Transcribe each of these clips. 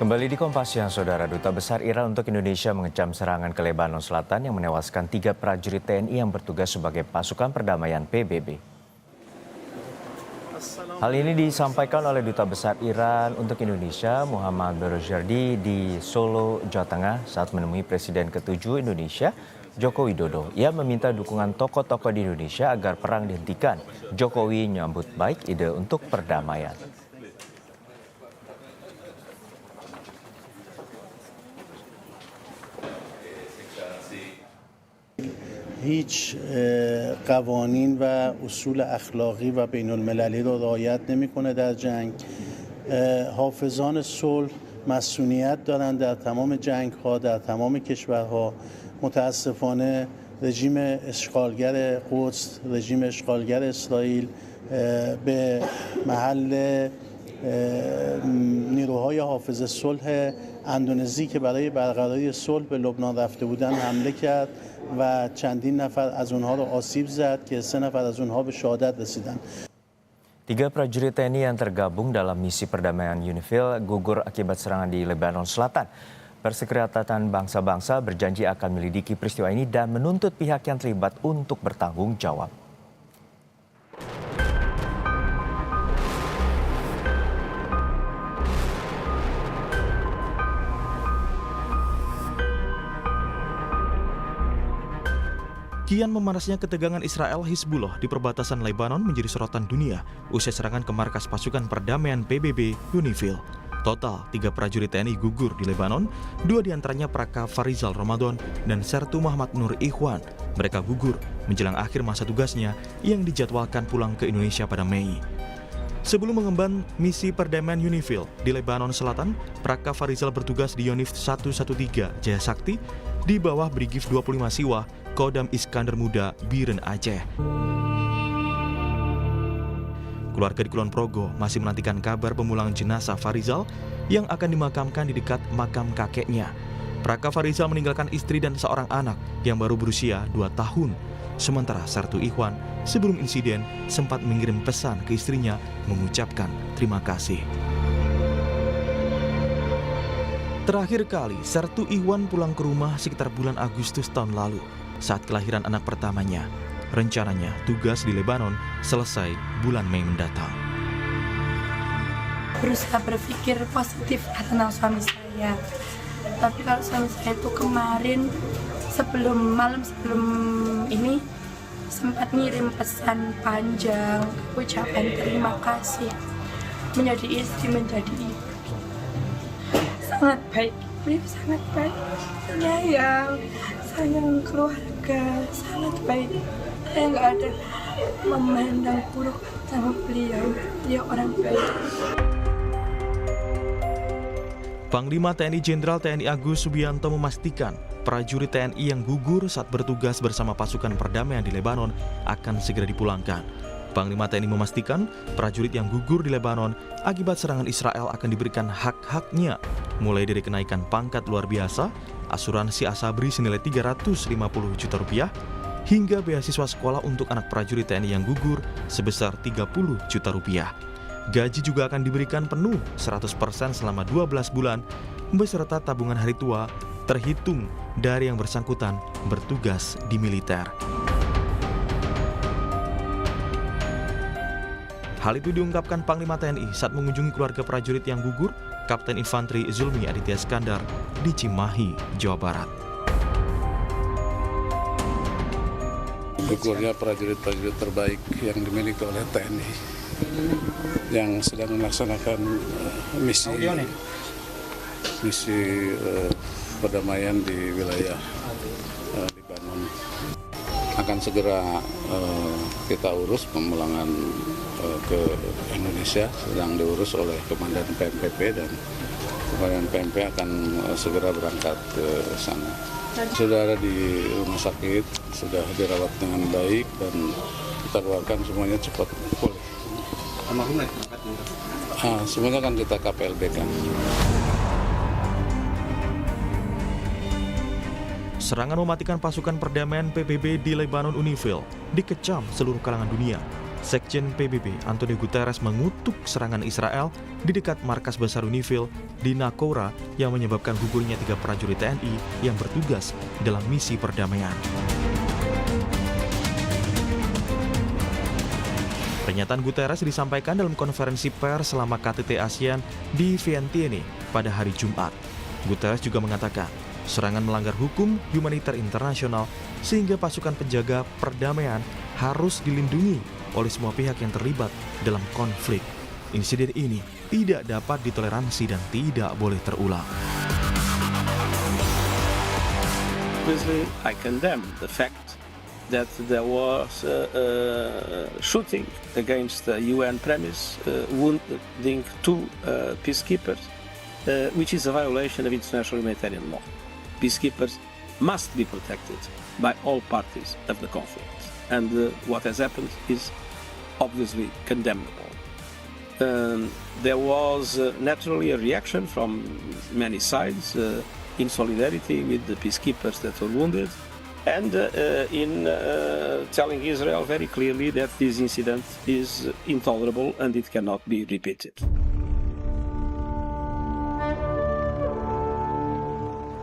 Kembali di Kompas Siang, Saudara. Duta Besar Iran untuk Indonesia mengecam serangan ke Lebanon Selatan yang menewaskan 3 prajurit TNI yang bertugas sebagai pasukan perdamaian PBB. Hal ini disampaikan oleh Duta Besar Iran untuk Indonesia, Muhammad Barojardi, di Solo, Jawa Tengah saat menemui Presiden ke-7 Indonesia, Joko Widodo. Ia meminta dukungan tokoh-tokoh di Indonesia agar perang dihentikan. Jokowi menyambut baik ide untuk perdamaian. هیچ قوانین و اصول اخلاقی و بین المللی رو رعایت نمیکنه در جنگ. حافظان صلح مسئولیت دارند در تمام جنگ ها در تمام کشورها. متاسفانه رژیم اشغالگر قدس، رژیم اشغالگر اسرائیل به محل نیروهای حافظ صلح اندونزی که برای برقراری صلح به لبنان رفته بودند حمله کرد و چندین نفر از اونها رو آسیب زد که 3 نفر از اونها به شهادت رسیدند. 3 prajurit TNI yang tergabung dalam misi perdamaian UNIFIL gugur akibat serangan di Lebanon Selatan. Perserikatan Bangsa-Bangsa berjanji akan menyelidiki peristiwa ini dan menuntut pihak yang terlibat untuk bertanggung jawab. Kian memanasnya ketegangan Israel Hizbullah di perbatasan Lebanon menjadi sorotan dunia usai serangan ke markas pasukan perdamaian PBB UNIFIL. Total 3 prajurit TNI gugur di Lebanon, 2 diantaranya Praka Farizal Ramadan dan Sertu Muhammad Nur Ikhwan. Mereka gugur menjelang akhir masa tugasnya yang dijadwalkan pulang ke Indonesia pada Mei. Sebelum mengemban misi perdamaian UNIFIL di Lebanon Selatan, Praka Farizal bertugas di Yonif 113 Jaya Sakti di bawah Brigif 25 Siwa Kodam Iskandar Muda, Biren, Aceh. Keluarga di Kulon Progo masih menantikan kabar pemulangan jenazah Farizal yang akan dimakamkan di dekat makam kakeknya. Praka Farizal meninggalkan istri dan seorang anak yang baru berusia 2 tahun. Sementara Sertu Ikhwan sebelum insiden sempat mengirim pesan ke istrinya mengucapkan terima kasih. Terakhir kali Sertu Ikhwan pulang ke rumah sekitar bulan Agustus tahun lalu saat kelahiran anak pertamanya. Rencananya tugas di Lebanon selesai bulan Mei mendatang. Berusaha berpikir positif tentang suami saya. Tapi kalau suami saya itu kemarin sebelum ini sempat ngirim pesan panjang, ucapan terima kasih, menjadi istri, menjadi ibu. Sangat baik, beliau sangat baik, sayang keluarga, sangat baik. Saya nggak ada memandang buruk sama beliau, dia orang baik. Panglima TNI Jenderal TNI Agus Subianto memastikan prajurit TNI yang gugur saat bertugas bersama pasukan perdamaian di Lebanon akan segera dipulangkan. Panglima TNI memastikan prajurit yang gugur di Lebanon akibat serangan Israel akan diberikan hak-haknya, mulai dari kenaikan pangkat luar biasa, asuransi Asabri senilai 350 juta rupiah, hingga beasiswa sekolah untuk anak prajurit TNI yang gugur sebesar 30 juta rupiah. Gaji juga akan diberikan penuh 100% selama 12 bulan beserta tabungan hari tua terhitung dari yang bersangkutan bertugas di militer. Hal itu diungkapkan Panglima TNI saat mengunjungi keluarga prajurit yang gugur, Kapten Infanteri Zulmi Aditya Iskandar di Cimahi, Jawa Barat. Gugurnya prajurit-prajurit terbaik yang dimiliki oleh TNI yang sedang melaksanakan misi perdamaian di wilayah Lebanon. Akan segera kita urus pemulangan ke Indonesia, sedang diurus oleh Komandan PMPP dan Komandan PMP akan segera berangkat ke sana. Sudah ada di rumah sakit, sudah dirawat dengan baik dan kita doakan semuanya cepat pulih. Semuanya kan kita KPLB kan. Serangan mematikan pasukan perdamaian PBB di Lebanon UNIFIL dikecam seluruh kalangan dunia. Sekjen PBB Antonio Guterres mengutuk serangan Israel di dekat markas besar UNIFIL di Naqoura yang menyebabkan gugurnya 3 prajurit TNI yang bertugas dalam misi perdamaian. Pernyataan Guterres disampaikan dalam konferensi pers selama KTT ASEAN di Vientiane pada hari Jumat. Guterres juga mengatakan, serangan melanggar hukum humaniter internasional sehingga pasukan penjaga perdamaian harus dilindungi oleh semua pihak yang terlibat dalam konflik. Insiden ini tidak dapat ditoleransi dan tidak boleh terulang. Obviously, I condemn the fact that there was shooting against the UN premise, wounding 2 peacekeepers, which is a violation of international humanitarian law. Peacekeepers must be protected by all parties of the conflict. And what has happened is obviously condemnable. There was naturally a reaction from many sides in solidarity with the peacekeepers that were wounded and in telling Israel very clearly that this incident is intolerable and it cannot be repeated.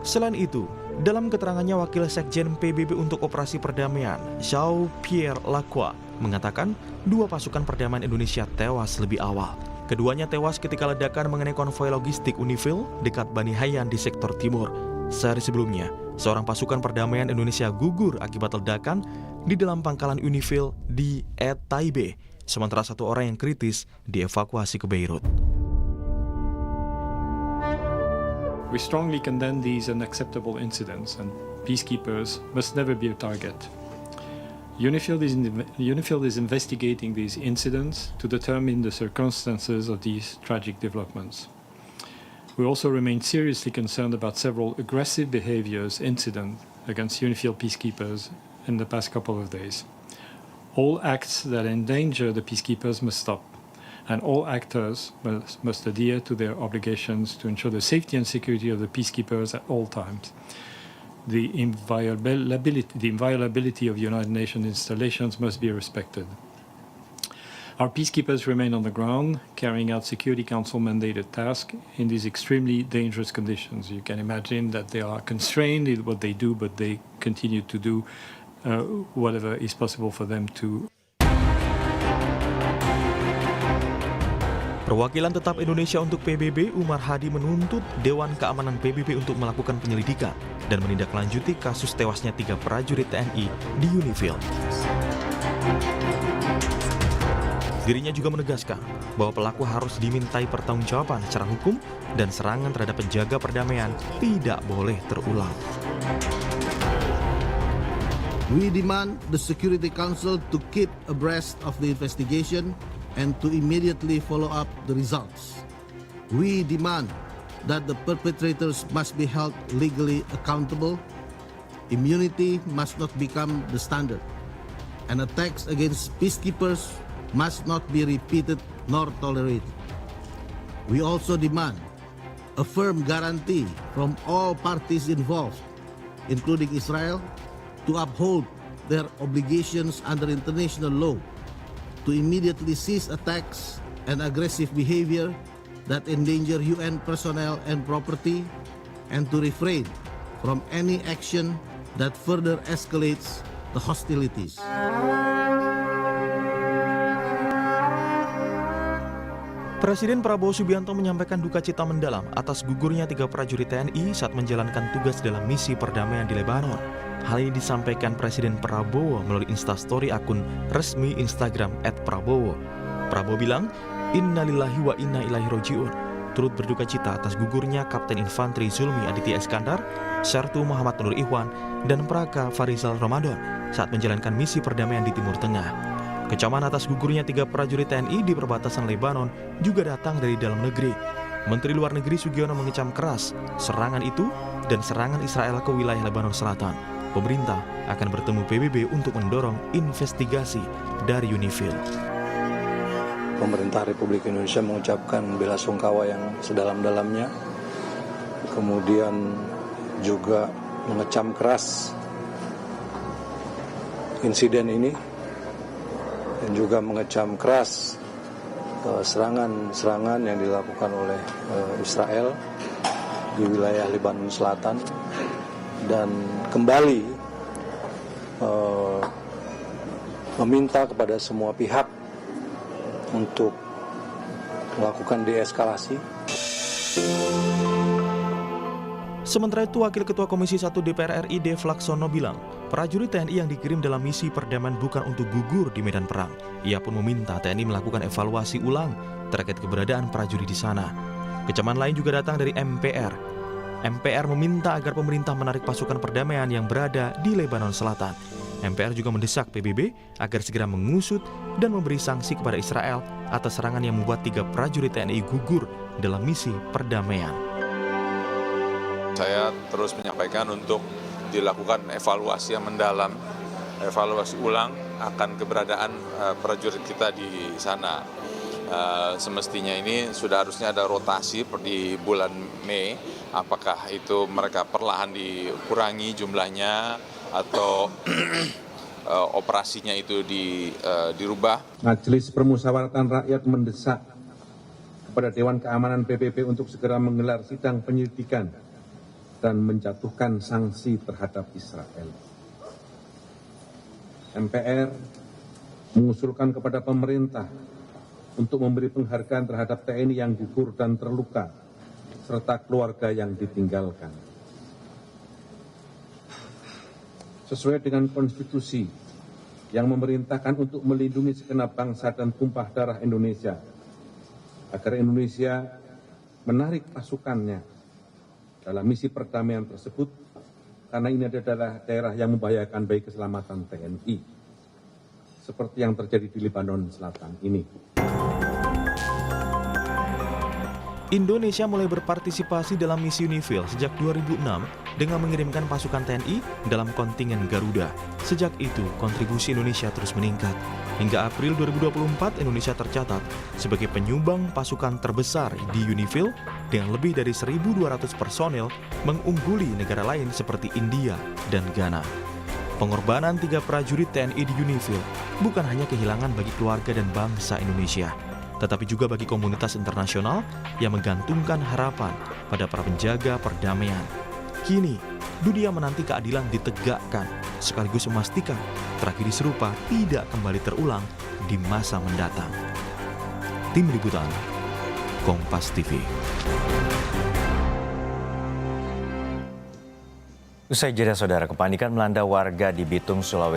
Selain itu, dalam keterangannya Wakil Sekjen PBB untuk Operasi Perdamaian, Jean-Pierre Lacroix, mengatakan 2 pasukan perdamaian Indonesia tewas lebih awal. Keduanya tewas ketika ledakan mengenai konvoi logistik UNIFIL dekat Bani Hayan di sektor timur. Sehari sebelumnya, seorang pasukan perdamaian Indonesia gugur akibat ledakan di dalam pangkalan UNIFIL di Et Taibeh, sementara 1 orang yang kritis dievakuasi ke Beirut. We strongly condemn these unacceptable incidents, and peacekeepers must never be a target. UNIFIL is investigating these incidents to determine the circumstances of these tragic developments. We also remain seriously concerned about several aggressive incidents against UNIFIL peacekeepers in the past couple of days. All acts that endanger the peacekeepers must stop, and all actors must adhere to their obligations to ensure the safety and security of the peacekeepers at all times. The inviolability of United Nations installations must be respected. Our peacekeepers remain on the ground, carrying out Security Council mandated tasks in these extremely dangerous conditions. You can imagine that they are constrained in what they do, but they continue to do whatever is possible for them to. Perwakilan tetap Indonesia untuk PBB Umar Hadi menuntut Dewan Keamanan PBB untuk melakukan penyelidikan dan menindaklanjuti kasus tewasnya 3 prajurit TNI di UNIFIL. Dirinya juga menegaskan bahwa pelaku harus dimintai pertanggungjawaban secara hukum dan serangan terhadap penjaga perdamaian tidak boleh terulang. We demand the Security Council to keep abreast of the investigation and to immediately follow up the results. We demand that the perpetrators must be held legally accountable. Immunity must not become the standard, and attacks against peacekeepers must not be repeated nor tolerated. We also demand a firm guarantee from all parties involved, including Israel, to uphold their obligations under international law, to immediately cease attacks and aggressive behavior that endanger UN personnel and property, and to refrain from any action that further escalates the hostilities. Presiden Prabowo Subianto menyampaikan duka cita mendalam atas gugurnya 3 prajurit TNI saat menjalankan tugas dalam misi perdamaian di Lebanon. Hal ini disampaikan Presiden Prabowo melalui Instastory akun resmi Instagram @prabowo. Prabowo bilang, "Innalillahi wa inna ilaihi roji'un." Turut berduka cita atas gugurnya Kapten Infanteri Zulmi Aditya Iskandar, Syartu Muhammad Nur Ikhwan, dan Praka Farizal Ramadan saat menjalankan misi perdamaian di Timur Tengah. Kecaman atas gugurnya 3 prajurit TNI di perbatasan Lebanon juga datang dari dalam negeri. Menteri Luar Negeri Sugiono mengecam keras serangan itu dan serangan Israel ke wilayah Lebanon Selatan. Pemerintah akan bertemu PBB untuk mendorong investigasi dari UNIFIL. Pemerintah Republik Indonesia mengucapkan belasungkawa yang sedalam-dalamnya, kemudian juga mengecam keras insiden ini dan juga mengecam keras serangan-serangan yang dilakukan oleh Israel di wilayah Lebanon Selatan, dan kembali meminta kepada semua pihak untuk melakukan deeskalasi. Sementara itu, Wakil Ketua Komisi 1 DPR RI Dev Laksono bilang, prajurit TNI yang dikirim dalam misi perdamaian bukan untuk gugur di medan perang. Ia pun meminta TNI melakukan evaluasi ulang terkait keberadaan prajurit di sana. Kecaman lain juga datang dari MPR. MPR meminta agar pemerintah menarik pasukan perdamaian yang berada di Lebanon Selatan. MPR juga mendesak PBB agar segera mengusut dan memberi sanksi kepada Israel atas serangan yang membuat 3 prajurit TNI gugur dalam misi perdamaian. Saya terus menyampaikan untuk dilakukan evaluasi yang mendalam, evaluasi ulang akan keberadaan prajurit kita di sana. Semestinya ini sudah harusnya ada rotasi di bulan Mei, apakah itu mereka perlahan dikurangi jumlahnya atau operasinya itu dirubah. Majelis Permusyawaratan Rakyat mendesak kepada Dewan Keamanan PBB untuk segera menggelar sidang penyelidikan dan menjatuhkan sanksi terhadap Israel. MPR mengusulkan kepada pemerintah untuk memberi penghargaan terhadap TNI yang gugur dan terluka, serta keluarga yang ditinggalkan. Sesuai dengan konstitusi yang memerintahkan untuk melindungi segenap bangsa dan tumpah darah Indonesia, agar Indonesia menarik pasukannya dalam misi perdamaian tersebut, karena ini adalah daerah yang membahayakan bagi keselamatan TNI, seperti yang terjadi di Lebanon Selatan ini. Indonesia mulai berpartisipasi dalam misi UNIFIL sejak 2006 dengan mengirimkan pasukan TNI dalam kontingen Garuda. Sejak itu, kontribusi Indonesia terus meningkat. Hingga April 2024, Indonesia tercatat sebagai penyumbang pasukan terbesar di UNIFIL dengan lebih dari 1.200 personel, mengungguli negara lain seperti India dan Ghana. Pengorbanan 3 prajurit TNI di UNIFIL bukan hanya kehilangan bagi keluarga dan bangsa Indonesia, tetapi juga bagi komunitas internasional yang menggantungkan harapan pada para penjaga perdamaian. Kini, dunia menanti keadilan ditegakkan, sekaligus memastikan tragedi serupa tidak kembali terulang di masa mendatang. Tim Liputan, Kompas TV. Usai jeda, saudara, kepanikan melanda warga di Bitung, Sulawesi